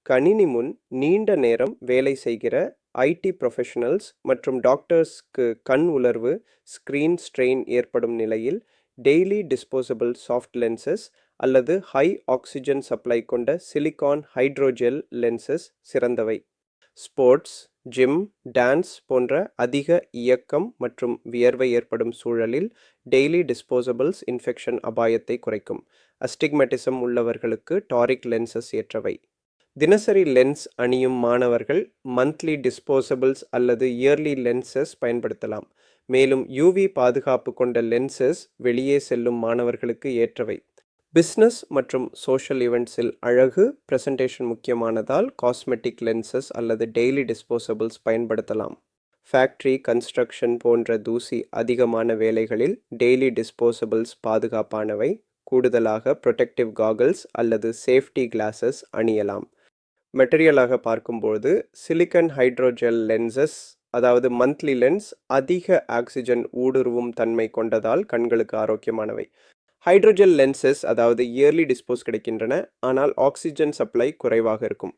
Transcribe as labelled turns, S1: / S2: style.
S1: கணினி முன் நீண்ட நேரம் வேலை செய்கிற ஐடி ப்ரொஃபஷனல்ஸ் மற்றும் டாக்டர்ஸ்க்கு கண் உலர்வு, ஸ்கிரீன் ஸ்ட்ரெயின் ஏற்படும் நிலையில் டெய்லி டிஸ்போசபிள் சாஃப்ட் லென்சஸ் அல்லது ஹை ஆக்ஸிஜன் சப்ளை கொண்ட சிலிகான் ஹைட்ரோஜெல் லென்சஸ் சிறந்தவை. ஸ்போர்ட்ஸ், ஜிம், டான்ஸ் போன்ற அதிக இயக்கம் மற்றும் வியர்வை ஏற்படும் சூழலில் டெய்லி டிஸ்போசபிள்ஸ் இன்ஃபெக்ஷன் அபாயத்தை குறைக்கும். அஸ்டிக்மெட்டிசம் உள்ளவர்களுக்கு டாரிக் லென்சஸ் ஏற்றவை. தினசரி லென்ஸ் அணியும் மாணவர்கள் மந்த்லி டிஸ்போசபிள்ஸ் அல்லது இயர்லி லென்சஸ் பயன்படுத்தலாம். மேலும் யூவி பாதுகாப்பு கொண்ட லென்சஸ் வெளியே செல்லும் மாணவர்களுக்கு ஏற்றவை. பிஸ்னஸ் மற்றும் சோஷியல் ஈவெண்ட்ஸில் அழகு பிரசன்டேஷன் முக்கியமானதால் காஸ்மெட்டிக் லென்சஸ் அல்லது டெய்லி டிஸ்போசபிள்ஸ் பயன்படுத்தலாம். ஃபேக்டரி, கன்ஸ்ட்ரக்ஷன் போன்ற தூசி அதிகமான வேலைகளில் டெய்லி டிஸ்போசபிள்ஸ் பாதுகாப்பானவை. கூடுதலாக ப்ரொடெக்டிவ் காகல்ஸ் அல்லது சேஃப்டி கிளாஸஸ் அணியலாம். மெட்டீரியலாக பார்க்கும்போது சிலிக்கன் ஹைட்ரோஜெல் லென்சஸ் அதாவது மந்த்லி லென்ஸ் அதிக ஆக்சிஜன் ஊடுருவும் தன்மை கொண்டதால் கண்களுக்கு ஆரோக்கியமானவை. ஹைட்ரோஜெல் லென்சஸ் அதாவது இயர்லி டிஸ்போஸ் கிடைக்கின்றன, ஆனால் ஆக்சிஜன் சப்ளை குறைவாக இருக்கும்.